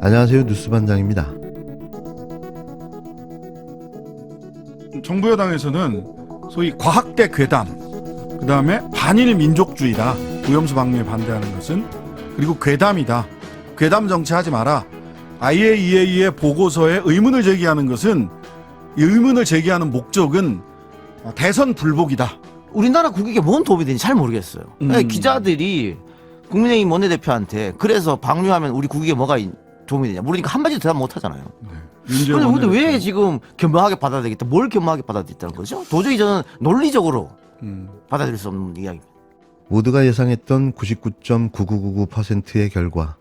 안녕하세요. 뉴스반장입니다. 정부 여당에서는 소위 과학대 괴담, 그 다음에 반일 민족주의다, 오염수 방류에 반대하는 것은, 그리고 괴담이다, 괴담 정치하지 마라, IAEA의 보고서에 의문을 제기하는 것은, 이 의문을 제기하는 목적은 대선 불복이다. 우리나라 국익에 뭔 도움이 되는지 잘 모르겠어요. 기자들이 국민의힘 원내대표한테 그래서 방류하면 우리 국익에 뭐가 도움이 되냐 모르니까 한마디도 대답 못 하잖아요. 그런데 왜 지금 겸허하게 받아들이겠다? 뭘 겸허하게 받아들였다는 거죠? 도저히 저는 논리적으로 받아들일 수 없는 이야기입니다. 모두가 예상했던 99.9999%의 결과,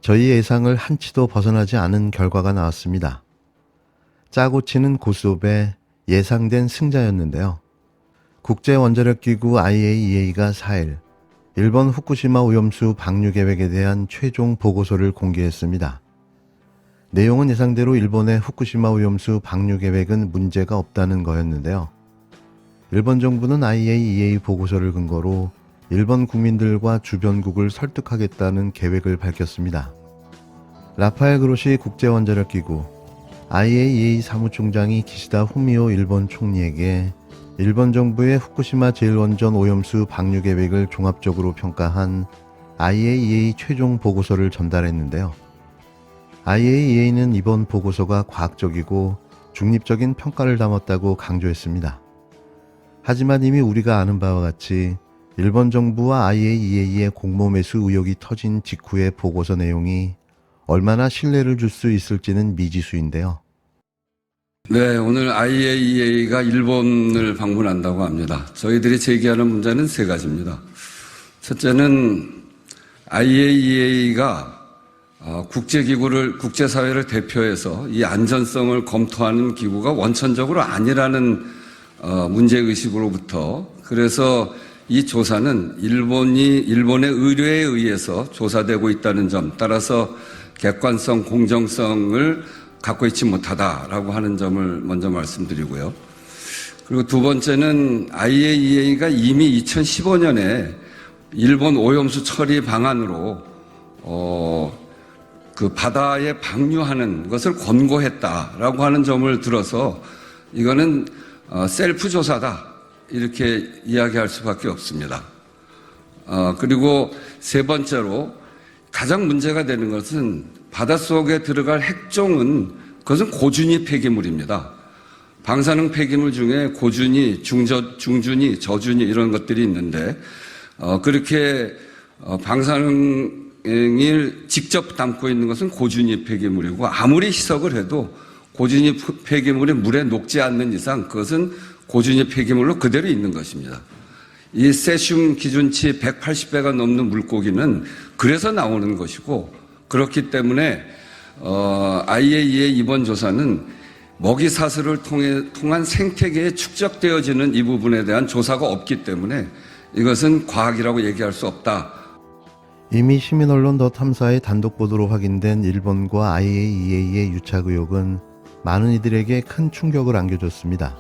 저희 예상을 한치도 벗어나지 않은 결과가 나왔습니다. 짜고 치는 고스톱의 예상된 승자였는데요. 국제원자력기구 IAEA가 4일 일본 후쿠시마 오염수 방류 계획에 대한 최종 보고서를 공개했습니다. 내용은 예상대로 일본의 후쿠시마 오염수 방류 계획은 문제가 없다는 거였는데요. 일본 정부는 IAEA 보고서를 근거로 일본 국민들과 주변국을 설득하겠다는 계획을 밝혔습니다. 라파엘 그로시 국제원자력기구 IAEA 사무총장이 기시다 후미오 일본 총리에게 일본 정부의 후쿠시마 제1원전 오염수 방류 계획을 종합적으로 평가한 IAEA 최종 보고서를 전달했는데요. IAEA는 이번 보고서가 과학적이고 중립적인 평가를 담았다고 강조했습니다. 하지만 이미 우리가 아는 바와 같이 일본 정부와 IAEA의 공모매수 의혹이 터진 직후의 보고서 내용이 얼마나 신뢰를 줄 수 있을지는 미지수인데요. 네, 오늘 IAEA가 일본을 방문한다고 합니다. 저희들이 제기하는 문제는 세 가지입니다. 첫째는 IAEA가 국제사회를 대표해서 이 안전성을 검토하는 기구가 원천적으로 아니라는 문제의식으로부터, 그래서 이 조사는 일본의 의뢰에 의해서 조사되고 있다는 점, 따라서 객관성, 공정성을 갖고 있지 못하다라고 하는 점을 먼저 말씀드리고요. 그리고 두 번째는 IAEA가 이미 2015년에 일본 오염수 처리 방안으로 그 바다에 방류하는 것을 권고했다라고 하는 점을 들어서 이거는 셀프 조사다 이렇게 이야기할 수밖에 없습니다. 그리고 세 번째로 가장 문제가 되는 것은 바닷속에 들어갈 핵종은 그것은 고준위 폐기물입니다. 방사능 폐기물 중에 고준위, 중준위, 저준위 이런 것들이 있는데 그렇게 방사능을 직접 담고 있는 것은 고준위 폐기물이고, 아무리 희석을 해도 고준위 폐기물이 물에 녹지 않는 이상 그것은 고준위 폐기물로 그대로 있는 것입니다. 이 세슘 기준치 180배가 넘는 물고기는 그래서 나오는 것이고, 그렇기 때문에 IAEA 이번 조사는 먹이 사슬을 통한 생태계에 축적되어지는 이 부분에 대한 조사가 없기 때문에 이것은 과학이라고 얘기할 수 없다. 이미 시민언론 더 탐사의 단독 보도로 확인된 일본과 IAEA의 유착 의혹은 많은 이들에게 큰 충격을 안겨줬습니다.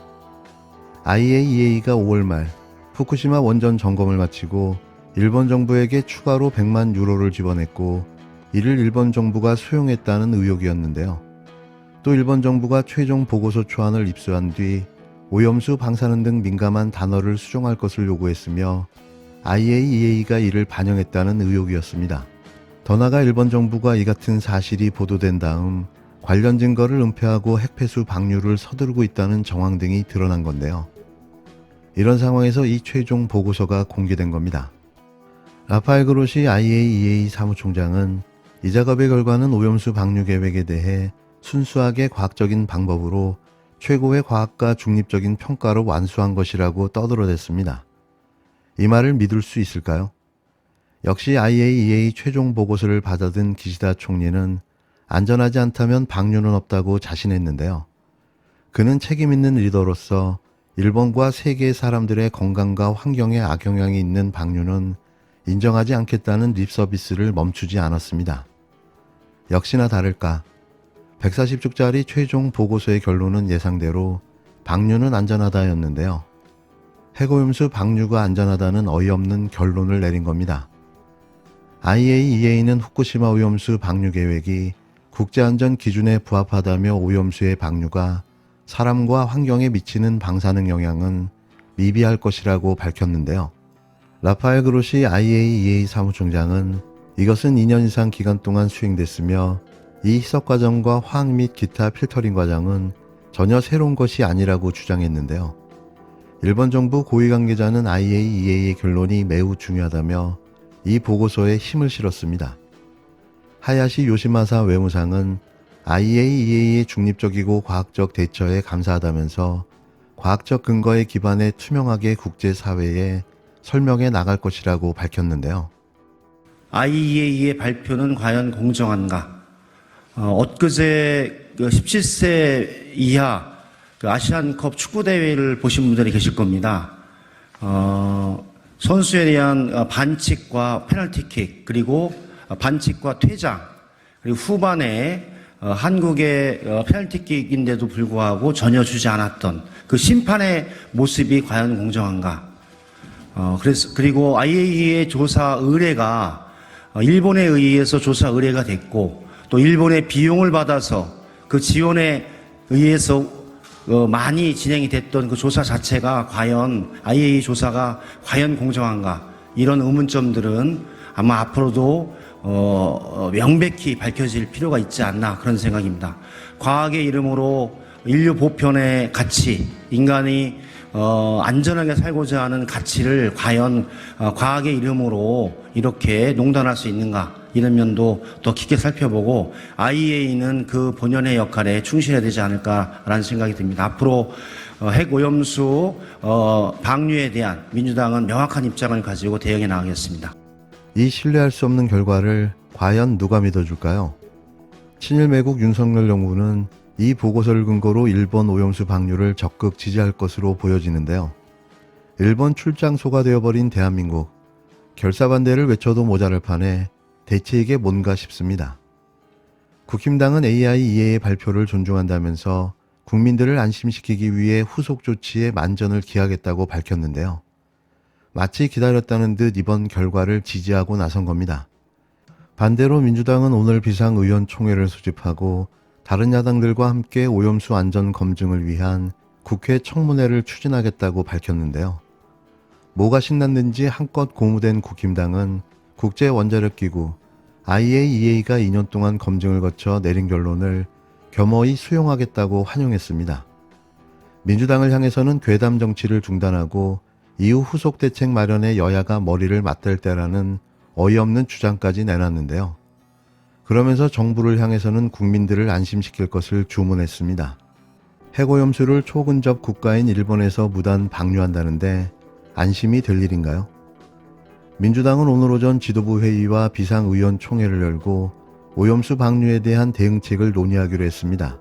IAEA가 5월 말 후쿠시마 원전 점검을 마치고 일본 정부에게 추가로 100만 유로를 지원했고, 이를 일본 정부가 수용했다는 의혹이었는데요. 또 일본 정부가 최종 보고서 초안을 입수한 뒤 오염수 방사능 등 민감한 단어를 수정할 것을 요구했으며 IAEA가 이를 반영했다는 의혹이었습니다. 더 나아가 일본 정부가 이 같은 사실이 보도된 다음 관련 증거를 은폐하고 핵폐수 방류를 서두르고 있다는 정황 등이 드러난 건데요. 이런 상황에서 이 최종 보고서가 공개된 겁니다. 라파엘 그로시 IAEA 사무총장은 이 작업의 결과는 오염수 방류 계획에 대해 순수하게 과학적인 방법으로 최고의 과학과 중립적인 평가로 완수한 것이라고 떠들어댔습니다. 이 말을 믿을 수 있을까요? 역시 IAEA 최종 보고서를 받아든 기시다 총리는 안전하지 않다면 방류는 없다고 자신했는데요. 그는 책임 있는 리더로서 일본과 세계 사람들의 건강과 환경에 악영향이 있는 방류는 인정하지 않겠다는 립서비스를 멈추지 않았습니다. 역시나 다를까 140쪽짜리 최종 보고서의 결론은 예상대로 방류는 안전하다였는데요. 핵오염수 방류가 안전하다는 어이없는 결론을 내린 겁니다. IAEA는 후쿠시마 오염수 방류 계획이 국제안전 기준에 부합하다며 오염수의 방류가 사람과 환경에 미치는 방사능 영향은 미비할 것이라고 밝혔는데요. 라파엘 그로시 IAEA 사무총장은 이것은 2년 이상 기간 동안 수행됐으며 이 희석 과정과 화학 및 기타 필터링 과정은 전혀 새로운 것이 아니라고 주장했는데요. 일본 정부 고위 관계자는 IAEA의 결론이 매우 중요하다며 이 보고서에 힘을 실었습니다. 하야시 요시마사 외무상은 IAEA의 중립적이고 과학적 대처에 감사하다면서 과학적 근거에 기반해 투명하게 국제사회에 설명해 나갈 것이라고 밝혔는데요. IAEA의 발표는 과연 공정한가? 엊그제 17세 이하 아시안컵 축구대회를 보신 분들이 계실 겁니다. 선수에 대한 반칙과 페널티킥, 그리고 반칙과 퇴장, 그리고 후반에 한국의 페널티킥인데도 불구하고 전혀 주지 않았던 그 심판의 모습이 과연 공정한가? 그리고 IAEA 조사 의뢰가 일본에 의해서 조사 의뢰가 됐고, 또 일본의 비용을 받아서 그 지원에 의해서 많이 진행이 됐던 그 조사 자체가 과연 IAEA 조사가 과연 공정한가? 이런 의문점들은 아마 앞으로도 명백히 밝혀질 필요가 있지 않나, 그런 생각입니다. 과학의 이름으로 인류 보편의 가치, 인간이 안전하게 살고자 하는 가치를 과연 과학의 이름으로 이렇게 농단할 수 있는가, 이런 면도 더 깊게 살펴보고 IAEA는 그 본연의 역할에 충실해야 되지 않을까라는 생각이 듭니다. 앞으로 핵오염수 방류에 대한 민주당은 명확한 입장을 가지고 대응해 나가겠습니다. 이 신뢰할 수 없는 결과를 과연 누가 믿어줄까요? 친일 매국 윤석열 정부는 이 보고서를 근거로 일본 오염수 방류를 적극 지지할 것으로 보여지는데요. 일본 출장소가 되어버린 대한민국, 결사반대를 외쳐도 모자랄 판에 대책이 뭔가 싶습니다. 국힘당은 AIEA의 발표를 존중한다면서 국민들을 안심시키기 위해 후속 조치에 만전을 기하겠다고 밝혔는데요. 마치 기다렸다는 듯 이번 결과를 지지하고 나선 겁니다. 반대로 민주당은 오늘 비상의원총회를 소집하고 다른 야당들과 함께 오염수 안전 검증을 위한 국회 청문회를 추진하겠다고 밝혔는데요. 뭐가 신났는지 한껏 고무된 국힘당은 국제원자력기구 IAEA가 2년 동안 검증을 거쳐 내린 결론을 겸허히 수용하겠다고 환영했습니다. 민주당을 향해서는 괴담 정치를 중단하고 이후 후속 대책 마련에 여야가 머리를 맞댈 때라는 어이없는 주장까지 내놨는데요. 그러면서 정부를 향해서는 국민들을 안심시킬 것을 주문했습니다. 핵오염수를 초근접 국가인 일본에서 무단 방류한다는데 안심이 될 일인가요? 민주당은 오늘 오전 지도부 회의와 비상의원 총회를 열고 오염수 방류에 대한 대응책을 논의하기로 했습니다.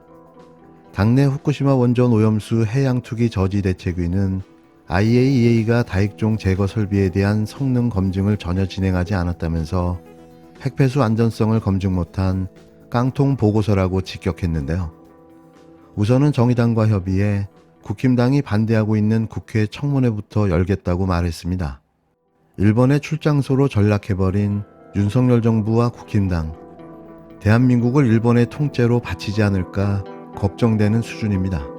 당내 후쿠시마 원전 오염수 해양 투기 저지 대책위는 IAEA가 다익종 제거 설비에 대한 성능 검증을 전혀 진행하지 않았다면서 핵폐수 안전성을 검증 못한 깡통 보고서라고 직격했는데요. 우선은 정의당과 협의해 국힘당이 반대하고 있는 국회 청문회부터 열겠다고 말했습니다. 일본의 출장소로 전락해버린 윤석열 정부와 국힘당, 대한민국을 일본의 통째로 바치지 않을까 걱정되는 수준입니다.